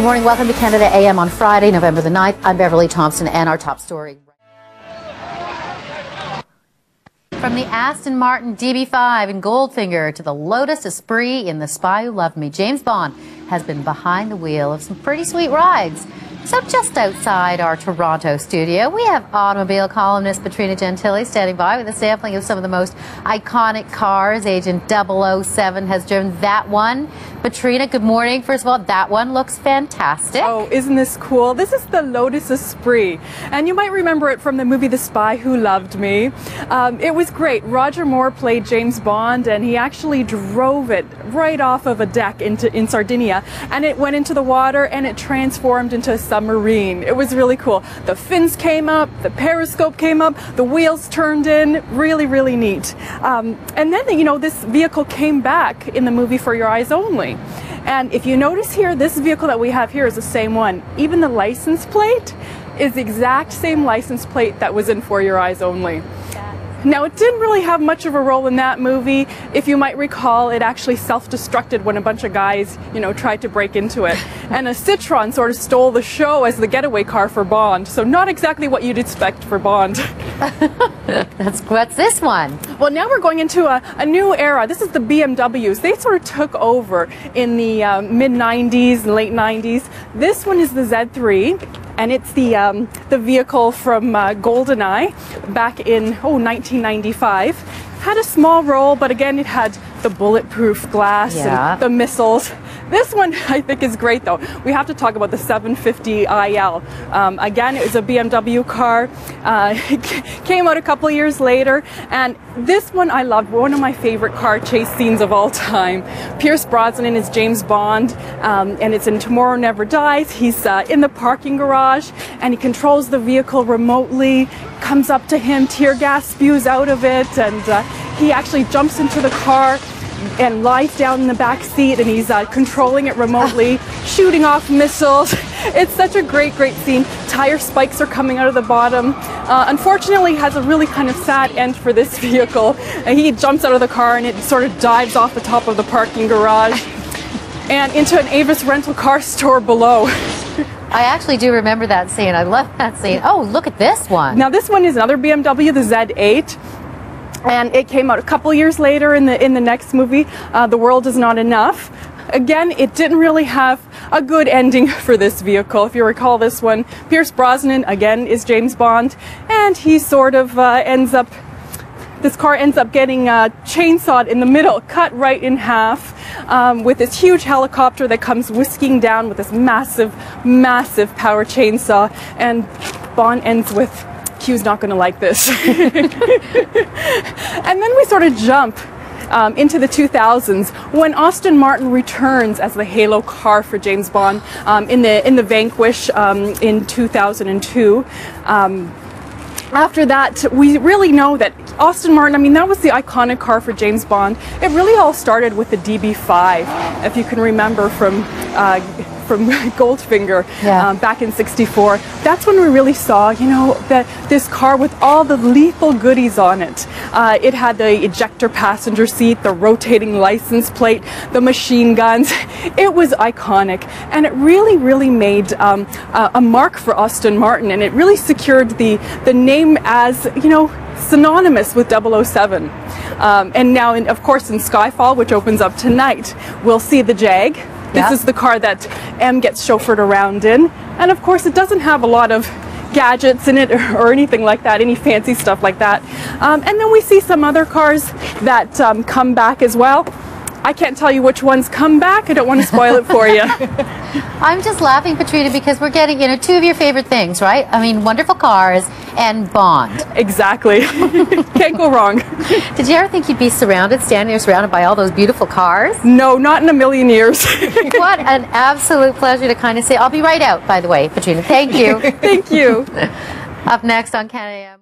Good morning. Welcome to Canada AM on Friday, November the 9th. I'm Beverly Thompson, and our top story. From the Aston Martin DB5 in Goldfinger to the Lotus Esprit in The Spy Who Loved Me, James Bond has been behind the wheel of some pretty sweet rides. So just outside our Toronto studio, we have automobile columnist Patrina Gentili standing by with a sampling of some of the most iconic cars. Agent 007 has driven that one. Patrina, good morning. First of all, that one looks fantastic. Oh, isn't this cool? This is the Lotus Esprit, and you might remember it from the movie The Spy Who Loved Me. It was great. Roger Moore played James Bond, and he actually drove it right off of a deck in Sardinia, and it went into the water, and it transformed into a submarine. It was really cool. The fins came up, the periscope came up, the wheels turned in. Really, really neat. And then, you know, this vehicle came back in the movie For Your Eyes Only. And if you notice here, this vehicle that we have here is the same one. Even the license plate is the exact same license plate that was in For Your Eyes Only. Now, it didn't really have much of a role in that movie. If you might recall, it actually self-destructed when a bunch of guys, you know, tried to break into it. And a Citroen sort of stole the show as the getaway car for Bond. So not exactly what you'd expect for Bond. What's this one? Well, now we're going into a new era. This is the BMWs. They sort of took over in the mid-90s, late 90s. This one is the Z3. And it's the vehicle from GoldenEye back in 1995. Had a small role, but again, it had the bulletproof glass and the missiles. This one I think is great though. We have to talk about the 750iL. Again, it was a BMW car. It came out a couple of years later, and this one I loved. One of my favorite car chase scenes of all time. Pierce Brosnan is James Bond, and it's in Tomorrow Never Dies. He's in the parking garage, and he controls the vehicle remotely. Comes up to him, tear gas spews out of it, and he actually jumps into the car and lies down in the back seat, and he's controlling it remotely, shooting off missiles. It's such a great, great scene. Tire spikes are coming out of the bottom. Unfortunately, has a really kind of sad end for this vehicle. He jumps out of the car and it sort of dives off the top of the parking garage and into an Avis rental car store below. I actually do remember that scene. I love that scene. Oh, look at this one. Now this one is another BMW, the Z8. And it came out a couple years later in the next movie, The World Is Not Enough. Again, it didn't really have a good ending for this vehicle. If you recall this one, Pierce Brosnan, again, is James Bond, and he sort of this car ends up getting chainsawed in the middle, cut right in half, with this huge helicopter that comes whisking down with this massive, massive power chainsaw, and Bond ends with, Q's not going to like this. And then we sort of jump into the 2000s when Aston Martin returns as the halo car for James Bond in the Vanquish in 2002. After that, we really know that Aston Martin, I mean, that was the iconic car for James Bond. It really all started with the DB5, if you can remember from Goldfinger back in '64. That's when we really saw, you know, that this car with all the lethal goodies on it. It had the ejector passenger seat, the rotating license plate, the machine guns. It was iconic, and it really, really made a mark for Aston Martin, and it really secured the name as, you know, synonymous with 007. And now, of course, in Skyfall, which opens up tonight, we'll see the Jag. This is the car that M gets chauffeured around in. And of course, it doesn't have a lot of gadgets in it or anything like that, any fancy stuff like that. And then we see some other cars that come back as well. I can't tell you which ones come back. I don't want to spoil it for you. I'm just laughing, Patrina, because we're getting, you know, two of your favorite things, right? I mean, wonderful cars and Bond. Exactly. Can't go wrong. Did you ever think you'd be standing there surrounded by all those beautiful cars? No, not in a million years. What an absolute pleasure to kind of say. I'll be right out, by the way, Patrina. Thank you. Thank you. Up next on Canada AM.